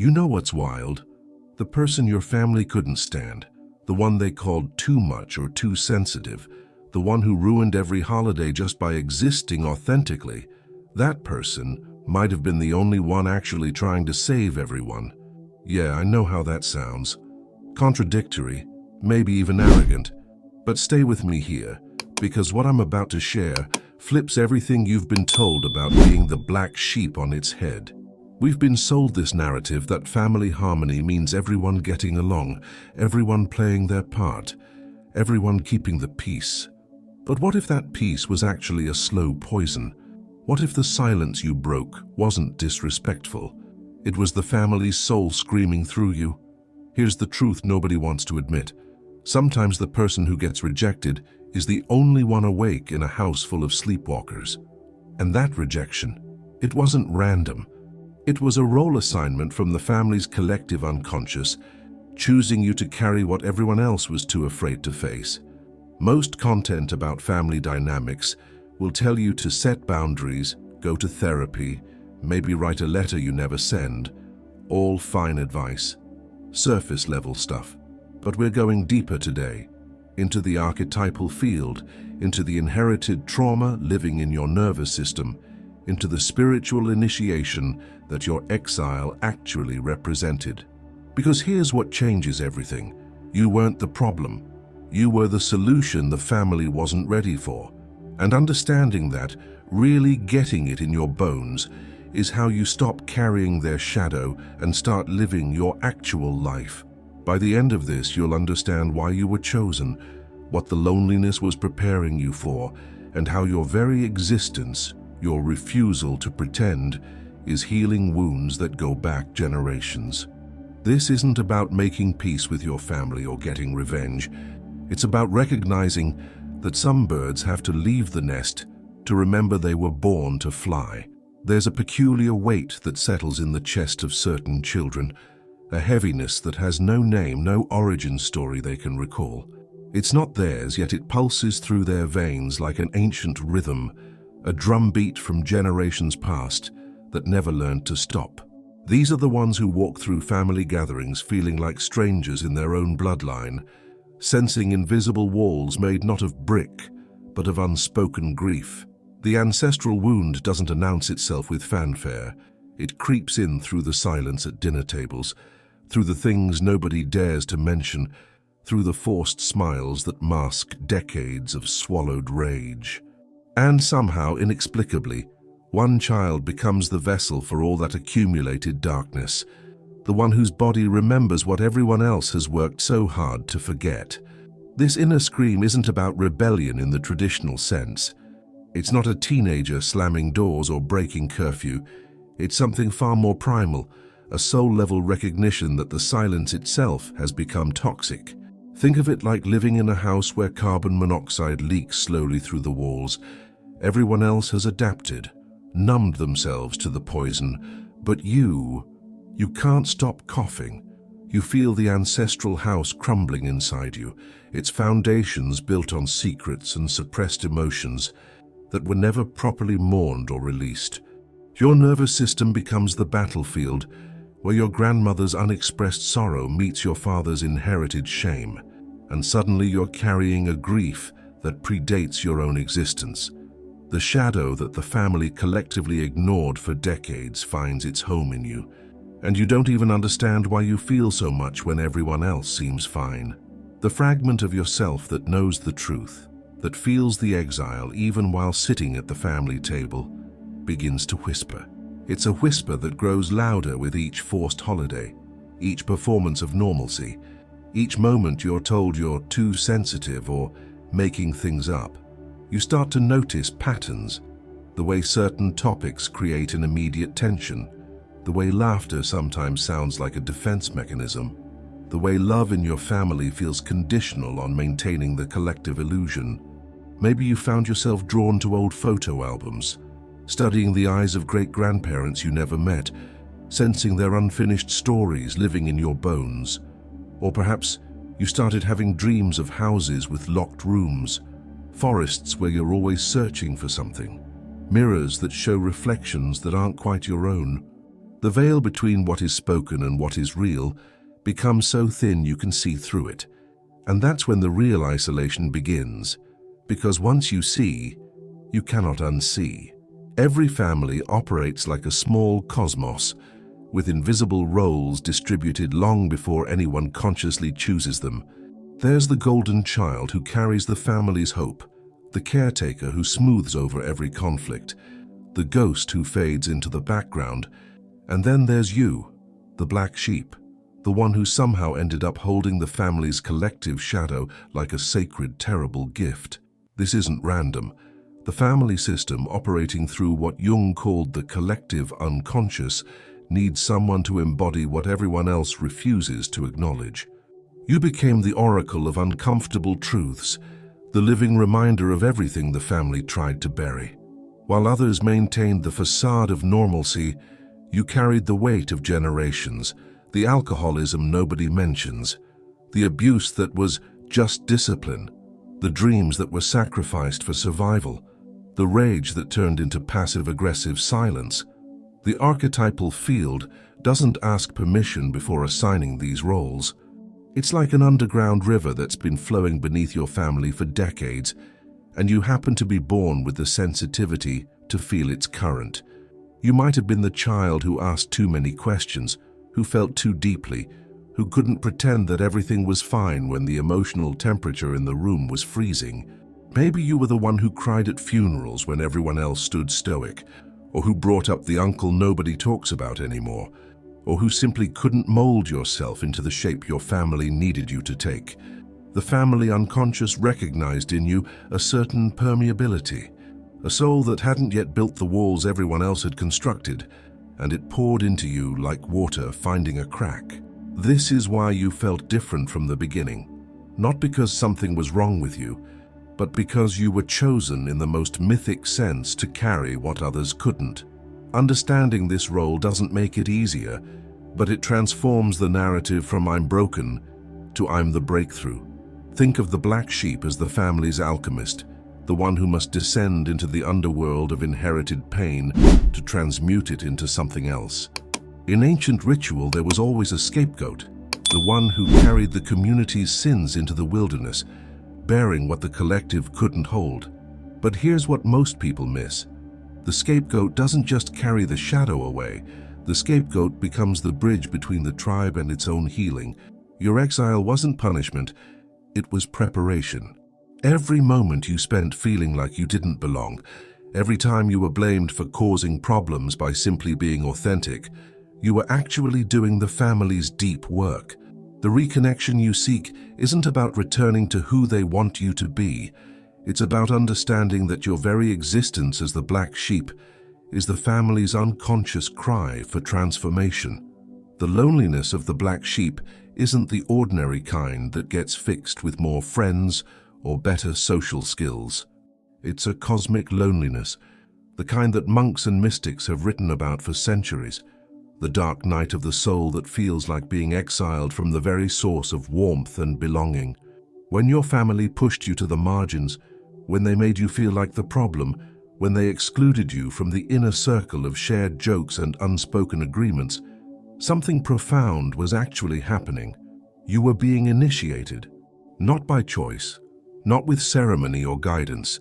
You know what's wild? The person your family couldn't stand, the one they called too much or too sensitive, the one who ruined every holiday just by existing authentically, that person might have been the only one actually trying to save everyone. Yeah, I know how that sounds. Contradictory, maybe even arrogant. But stay with me here, because what I'm about to share flips everything you've been told about being the black sheep on its head. We've been sold this narrative that family harmony means everyone getting along, everyone playing their part, everyone keeping the peace. But what if that peace was actually a slow poison? What if the silence you broke wasn't disrespectful? It was the family's soul screaming through you. Here's the truth nobody wants to admit. Sometimes the person who gets rejected is the only one awake in a house full of sleepwalkers. And that rejection, it wasn't random. It was a role assignment from the family's collective unconscious, choosing you to carry what everyone else was too afraid to face. Most content about family dynamics will tell you to set boundaries, go to therapy, maybe write a letter you never send. All fine advice. Surface level stuff. But we're going deeper today, into the archetypal field, into the inherited trauma living in your nervous system, into the spiritual initiation that your exile actually represented. Because here's what changes everything. You weren't the problem. You were the solution the family wasn't ready for. And understanding that, really getting it in your bones, is how you stop carrying their shadow and start living your actual life. By the end of this, you'll understand why you were chosen, what the loneliness was preparing you for, and how your very existence, your refusal to pretend, is healing wounds that go back generations. This isn't about making peace with your family or getting revenge. It's about recognizing that some birds have to leave the nest to remember they were born to fly. There's a peculiar weight that settles in the chest of certain children, a heaviness that has no name, no origin story they can recall. It's not theirs, yet it pulses through their veins like an ancient rhythm, a drumbeat from generations past that never learned to stop. These are the ones who walk through family gatherings feeling like strangers in their own bloodline, sensing invisible walls made not of brick, but of unspoken grief. The ancestral wound doesn't announce itself with fanfare. It creeps in through the silence at dinner tables, through the things nobody dares to mention, through the forced smiles that mask decades of swallowed rage. And somehow, inexplicably, one child becomes the vessel for all that accumulated darkness, the one whose body remembers what everyone else has worked so hard to forget. This inner scream isn't about rebellion in the traditional sense. It's not a teenager slamming doors or breaking curfew. It's something far more primal, a soul-level recognition that the silence itself has become toxic. Think of it like living in a house where carbon monoxide leaks slowly through the walls. Everyone else has adapted, numbed themselves to the poison, but you can't stop coughing. You feel the ancestral house crumbling inside you, its foundations built on secrets and suppressed emotions that were never properly mourned or released. Your nervous system becomes the battlefield where your grandmother's unexpressed sorrow meets your father's inherited shame, and suddenly you're carrying a grief that predates your own existence. The shadow that the family collectively ignored for decades finds its home in you, and you don't even understand why you feel so much when everyone else seems fine. The fragment of yourself that knows the truth, that feels the exile even while sitting at the family table, begins to whisper. It's a whisper that grows louder with each forced holiday, each performance of normalcy, each moment you're told you're too sensitive or making things up. You start to notice patterns, the way certain topics create an immediate tension, the way laughter sometimes sounds like a defense mechanism, the way love in your family feels conditional on maintaining the collective illusion. Maybe you found yourself drawn to old photo albums, studying the eyes of great-grandparents you never met, sensing their unfinished stories living in your bones. Or perhaps you started having dreams of houses with locked rooms, forests where you're always searching for something, mirrors that show reflections that aren't quite your own. The veil between what is spoken and what is real becomes so thin you can see through it. And that's when the real isolation begins, because once you see, you cannot unsee. Every family operates like a small cosmos, with invisible roles distributed long before anyone consciously chooses them. There's the golden child who carries the family's hope, the caretaker who smooths over every conflict, the ghost who fades into the background, and then there's you, the black sheep, the one who somehow ended up holding the family's collective shadow like a sacred, terrible gift. This isn't random. The family system, operating through what Jung called the collective unconscious, needs someone to embody what everyone else refuses to acknowledge. You became the oracle of uncomfortable truths, the living reminder of everything the family tried to bury. While others maintained the facade of normalcy, you carried the weight of generations, the alcoholism nobody mentions, the abuse that was just discipline, the dreams that were sacrificed for survival, the rage that turned into passive-aggressive silence. The archetypal field doesn't ask permission before assigning these roles. It's like an underground river that's been flowing beneath your family for decades, and you happen to be born with the sensitivity to feel its current. You might have been the child who asked too many questions, who felt too deeply, who couldn't pretend that everything was fine when the emotional temperature in the room was freezing. Maybe you were the one who cried at funerals when everyone else stood stoic, or who brought up the uncle nobody talks about anymore, or who simply couldn't mold yourself into the shape your family needed you to take. The family unconscious recognized in you a certain permeability, a soul that hadn't yet built the walls everyone else had constructed, and it poured into you like water finding a crack. This is why you felt different from the beginning, not because something was wrong with you, but because you were chosen in the most mythic sense to carry what others couldn't. Understanding this role doesn't make it easier, but it transforms the narrative from "I'm broken" to "I'm the breakthrough." Think of the black sheep as the family's alchemist, the one who must descend into the underworld of inherited pain to transmute it into something else. In ancient ritual, there was always a scapegoat, the one who carried the community's sins into the wilderness, bearing what the collective couldn't hold. But here's what most people miss. The scapegoat doesn't just carry the shadow away. The scapegoat becomes the bridge between the tribe and its own healing. Your exile wasn't punishment, it was preparation. Every moment you spent feeling like you didn't belong, every time you were blamed for causing problems by simply being authentic, you were actually doing the family's deep work. The reconnection you seek isn't about returning to who they want you to be. It's about understanding that your very existence as the black sheep is the family's unconscious cry for transformation. The loneliness of the black sheep isn't the ordinary kind that gets fixed with more friends or better social skills. It's a cosmic loneliness, the kind that monks and mystics have written about for centuries. The dark night of the soul that feels like being exiled from the very source of warmth and belonging. When your family pushed you to the margins, when they made you feel like the problem, when they excluded you from the inner circle of shared jokes and unspoken agreements, something profound was actually happening. You were being initiated, not by choice, not with ceremony or guidance,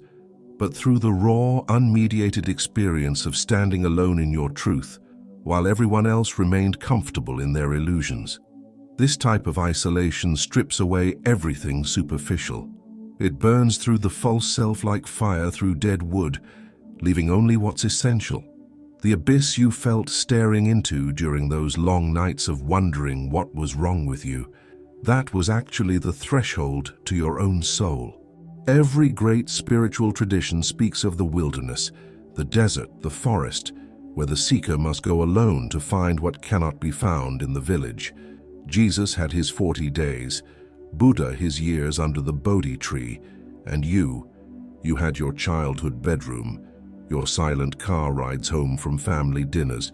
but through the raw, unmediated experience of standing alone in your truth, while everyone else remained comfortable in their illusions. This type of isolation strips away everything superficial. It burns through the false self like fire through dead wood, leaving only what's essential. The abyss you felt staring into during those long nights of wondering what was wrong with you, that was actually the threshold to your own soul. Every great spiritual tradition speaks of the wilderness, the desert, the forest, where the seeker must go alone to find what cannot be found in the village. Jesus had his 40 days, Buddha his years under the Bodhi tree, and you had your childhood bedroom, your silent car rides home from family dinners,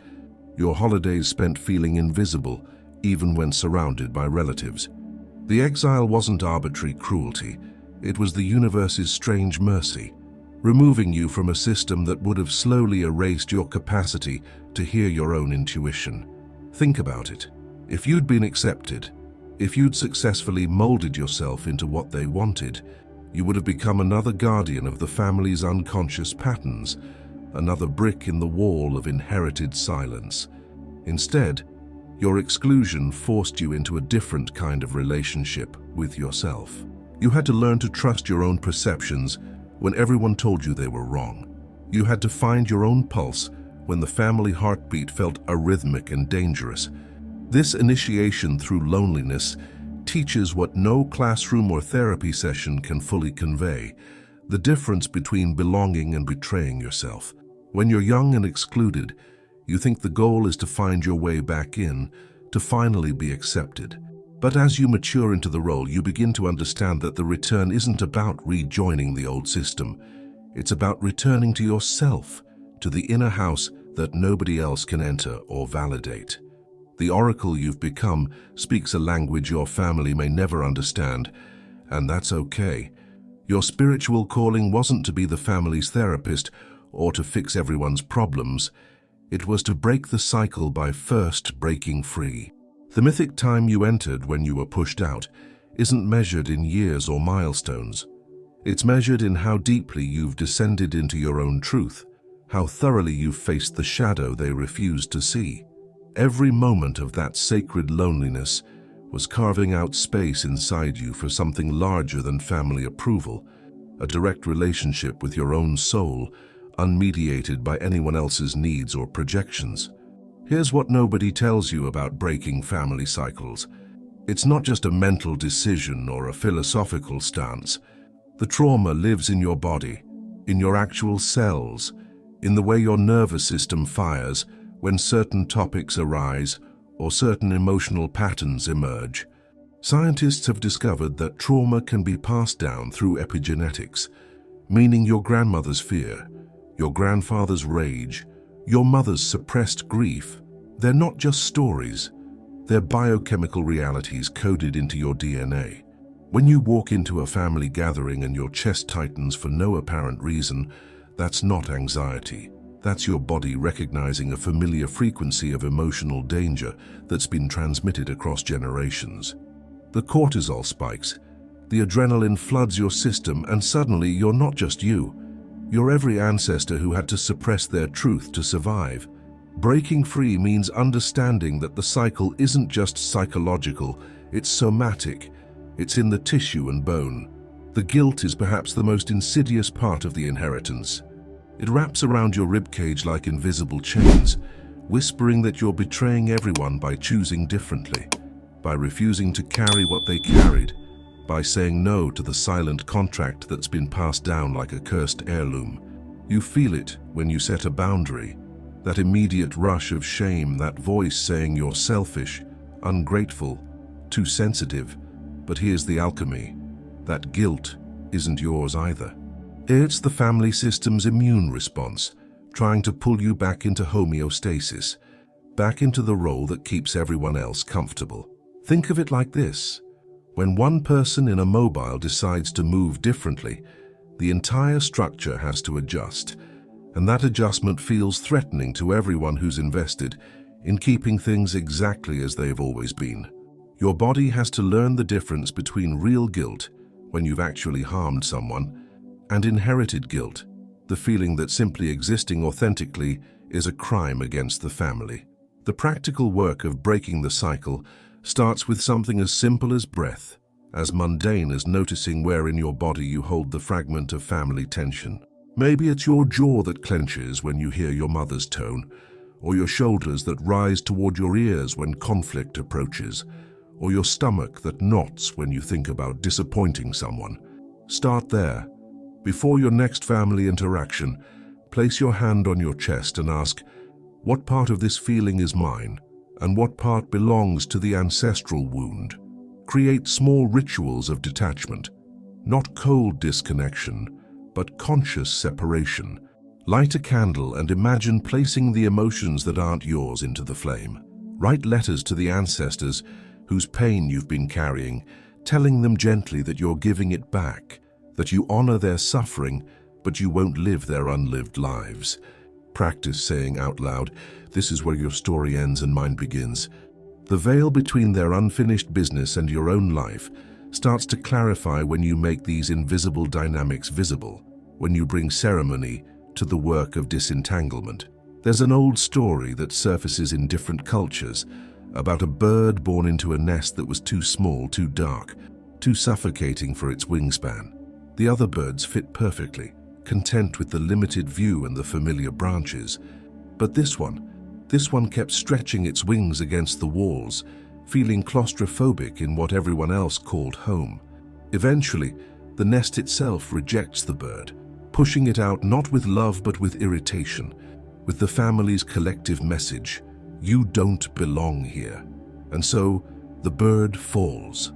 your holidays spent feeling invisible, even when surrounded by relatives. The exile wasn't arbitrary cruelty, it was the universe's strange mercy. removing you from a system that would have slowly erased your capacity to hear your own intuition. Think about it. If you'd been accepted, if you'd successfully molded yourself into what they wanted, you would have become another guardian of the family's unconscious patterns, another brick in the wall of inherited silence. Instead, your exclusion forced you into a different kind of relationship with yourself. You had to learn to trust your own perceptions when everyone told you they were wrong. You had to find your own pulse when the family heartbeat felt arrhythmic and dangerous. This initiation through loneliness teaches what no classroom or therapy session can fully convey: the difference between belonging and betraying yourself. When you're young and excluded, you think the goal is to find your way back in, to finally be accepted. But as you mature into the role, you begin to understand that the return isn't about rejoining the old system. It's about returning to yourself, to the inner house that nobody else can enter or validate. The oracle you've become speaks a language your family may never understand, and that's okay. Your spiritual calling wasn't to be the family's therapist or to fix everyone's problems. It was to break the cycle by first breaking free. The mythic time you entered when you were pushed out isn't measured in years or milestones. It's measured in how deeply you've descended into your own truth, how thoroughly you've faced the shadow they refused to see. Every moment of that sacred loneliness was carving out space inside you for something larger than family approval, a direct relationship with your own soul, unmediated by anyone else's needs or projections. Here's what nobody tells you about breaking family cycles. It's not just a mental decision or a philosophical stance. The trauma lives in your body, in your actual cells, in the way your nervous system fires when certain topics arise or certain emotional patterns emerge. Scientists have discovered that trauma can be passed down through epigenetics, meaning your grandmother's fear, your grandfather's rage, your mother's suppressed grief. They're not just stories, they're biochemical realities coded into your DNA. When you walk into a family gathering and your chest tightens for no apparent reason, that's not anxiety. That's your body recognizing a familiar frequency of emotional danger that's been transmitted across generations. The cortisol spikes, the adrenaline floods your system, and suddenly you're not just you. You're every ancestor who had to suppress their truth to survive. Breaking free means understanding that the cycle isn't just psychological, it's somatic. It's in the tissue and bone. The guilt is perhaps the most insidious part of the inheritance. It wraps around your ribcage like invisible chains, whispering that you're betraying everyone by choosing differently, by refusing to carry what they carried, by saying no to the silent contract that's been passed down like a cursed heirloom. You feel it when you set a boundary, that immediate rush of shame, that voice saying you're selfish, ungrateful, too sensitive. But here's the alchemy: that guilt isn't yours either. It's the family system's immune response, trying to pull you back into homeostasis, back into the role that keeps everyone else comfortable. Think of it like this: when one person in a mobile decides to move differently, the entire structure has to adjust, and that adjustment feels threatening to everyone who's invested in keeping things exactly as they've always been. Your body has to learn the difference between real guilt, when you've actually harmed someone, and inherited guilt, the feeling that simply existing authentically is a crime against the family. The practical work of breaking the cycle starts with something as simple as breath, as mundane as noticing where in your body you hold the fragment of family tension. Maybe it's your jaw that clenches when you hear your mother's tone, or your shoulders that rise toward your ears when conflict approaches, or your stomach that knots when you think about disappointing someone. Start there. Before your next family interaction, place your hand on your chest and ask, what part of this feeling is mine, and what part belongs to the ancestral wound? Create small rituals of detachment, not cold disconnection, but conscious separation. Light a candle and imagine placing the emotions that aren't yours into the flame. Write letters to the ancestors whose pain you've been carrying, telling them gently that you're giving it back, that you honor their suffering, but you won't live their unlived lives. Practice saying out loud, "This is where your story ends and mine begins." The veil between their unfinished business and your own life starts to clarify when you make these invisible dynamics visible, when you bring ceremony to the work of disentanglement. There's an old story that surfaces in different cultures about a bird born into a nest that was too small, too dark, too suffocating for its wingspan. The other birds fit perfectly, content with the limited view and the familiar branches. But this one kept stretching its wings against the walls, feeling claustrophobic in what everyone else called home. Eventually, the nest itself rejects the bird, pushing it out not with love but with irritation, with the family's collective message, "You don't belong here." And so, the bird falls,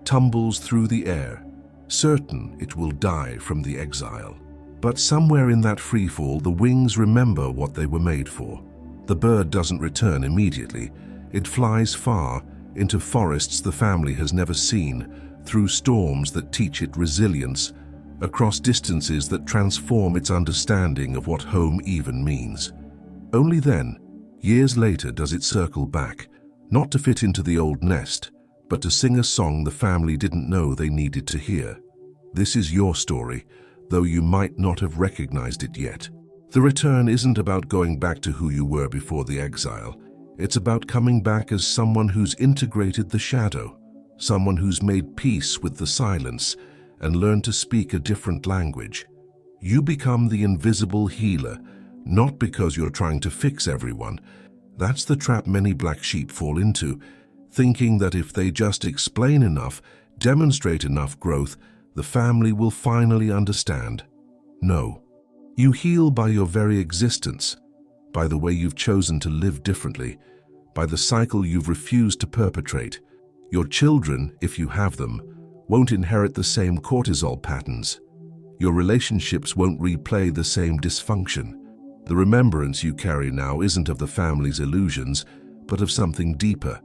tumbles through the air, certain it will die from the exile. But somewhere in that freefall, the wings remember what they were made for. The bird doesn't return immediately. It flies far, into forests the family has never seen, through storms that teach it resilience, across distances that transform its understanding of what home even means. Only then, years later, does it circle back, not to fit into the old nest, but to sing a song the family didn't know they needed to hear. This is your story, though you might not have recognized it yet. The return isn't about going back to who you were before the exile. It's about coming back as someone who's integrated the shadow, someone who's made peace with the silence and learned to speak a different language. You become the invisible healer, not because you're trying to fix everyone. That's the trap many black sheep fall into, thinking that if they just explain enough, demonstrate enough growth, the family will finally understand. No. You heal by your very existence, by the way you've chosen to live differently, by the cycle you've refused to perpetrate. Your children, if you have them, won't inherit the same cortisol patterns. Your relationships won't replay the same dysfunction. The remembrance you carry now isn't of the family's illusions, but of something deeper,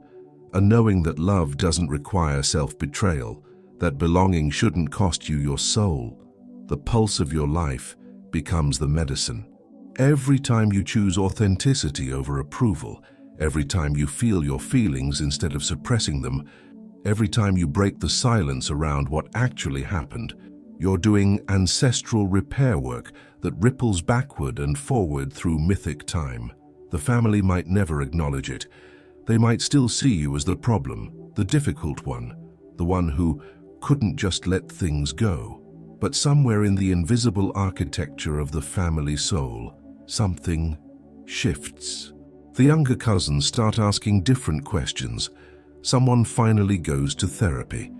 a knowing that love doesn't require self-betrayal, that belonging shouldn't cost you your soul. The pulse of your life becomes the medicine. Every time you choose authenticity over approval, every time you feel your feelings instead of suppressing them, every time you break the silence around what actually happened, you're doing ancestral repair work that ripples backward and forward through mythic time. The family might never acknowledge it. They might still see you as the problem, the difficult one, the one who couldn't just let things go. But somewhere in the invisible architecture of the family soul, something shifts. The younger cousins start asking different questions. Someone finally goes to therapy.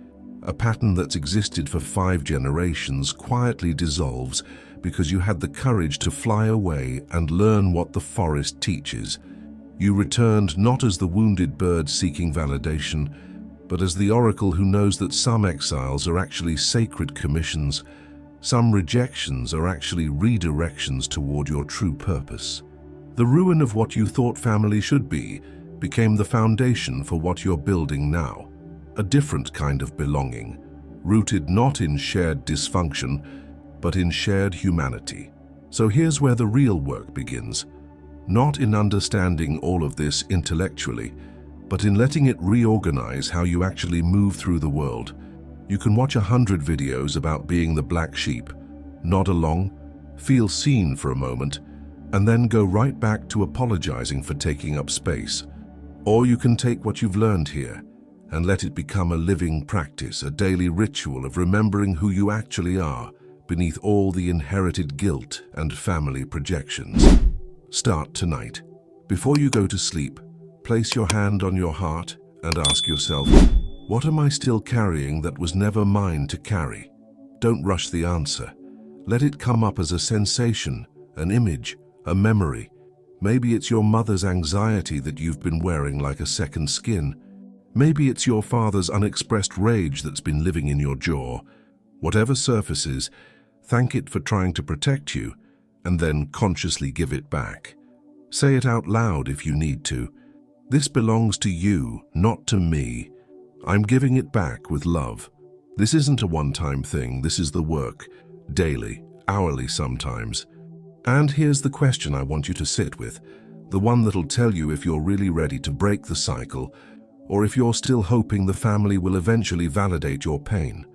A pattern that's existed for 5 generations quietly dissolves because you had the courage to fly away and learn what the forest teaches. You returned not as the wounded bird seeking validation, but as the oracle who knows that some exiles are actually sacred commissions, some rejections are actually redirections toward your true purpose. The ruin of what you thought family should be became the foundation for what you're building now, a different kind of belonging, rooted not in shared dysfunction, but in shared humanity. So here's where the real work begins, not in understanding all of this intellectually, but in letting it reorganize how you actually move through the world. You can watch 100 videos about being the black sheep, nod along, feel seen for a moment, and then go right back to apologizing for taking up space. Or you can take what you've learned here and let it become a living practice, a daily ritual of remembering who you actually are beneath all the inherited guilt and family projections. Start tonight. Before you go to sleep, place your hand on your heart and ask yourself, what am I still carrying that was never mine to carry? Don't rush the answer. Let it come up as a sensation, an image, a memory. Maybe it's your mother's anxiety that you've been wearing like a second skin. Maybe it's your father's unexpressed rage that's been living in your jaw. Whatever surfaces, thank it for trying to protect you, and then consciously give it back. Say it out loud if you need to. This belongs to you, not to me. I'm giving it back with love. This isn't a one-time thing, this is the work, daily, hourly sometimes. And here's the question I want you to sit with, the one that'll tell you if you're really ready to break the cycle, or if you're still hoping the family will eventually validate your pain.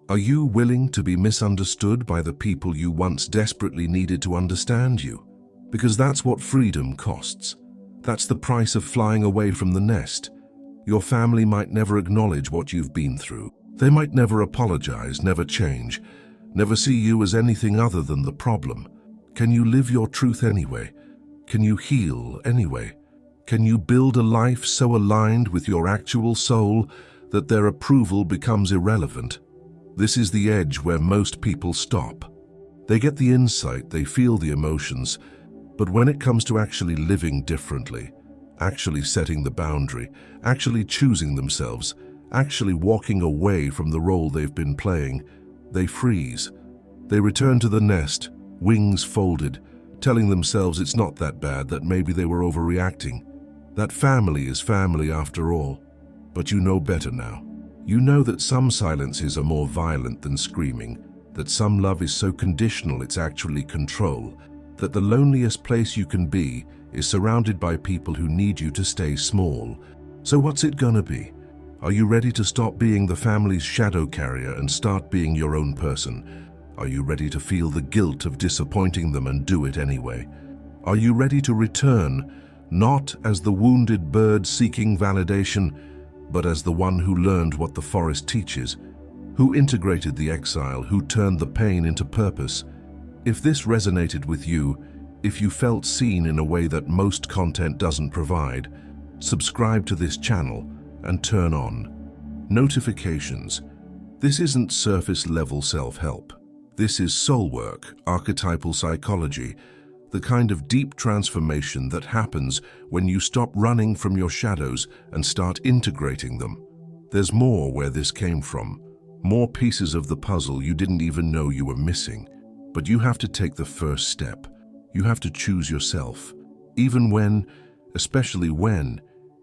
Are you willing to be misunderstood by the people you once desperately needed to understand you? Because that's what freedom costs. That's the price of flying away from the nest. Your family might never acknowledge what you've been through. They might never apologize, never change, never see you as anything other than the problem. Can you live your truth anyway? Can you heal anyway? Can you build a life so aligned with your actual soul that their approval becomes irrelevant? This is the edge where most people stop. They get the insight, they feel the emotions, but when it comes to actually living differently, actually setting the boundary, actually choosing themselves, actually walking away from the role they've been playing, they freeze. They return to the nest, wings folded, telling themselves it's not that bad, that maybe they were overreacting. That family is family after all. But you know better now. You know that some silences are more violent than screaming, that some love is so conditional it's actually control, that the loneliest place you can be is surrounded by people who need you to stay small. So what's it gonna be? Are you ready to stop being the family's shadow carrier and start being your own person? Are you ready to feel the guilt of disappointing them and do it anyway? Are you ready to return, not as the wounded bird seeking validation, but as the one who learned what the forest teaches, who integrated the exile, who turned the pain into purpose? If this resonated with you, if you felt seen in a way that most content doesn't provide, subscribe to this channel and turn on notifications. This isn't surface-level self-help. This is soul work, archetypal psychology, the kind of deep transformation that happens when you stop running from your shadows and start integrating them. There's more where this came from, more pieces of the puzzle you didn't even know you were missing. But you have to take the first step. You have to choose yourself, even when, especially when,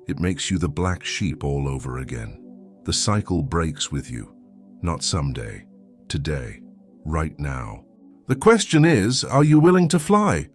it makes you the black sheep all over again. The cycle breaks with you, not someday, today, right now. The question is, are you willing to fly?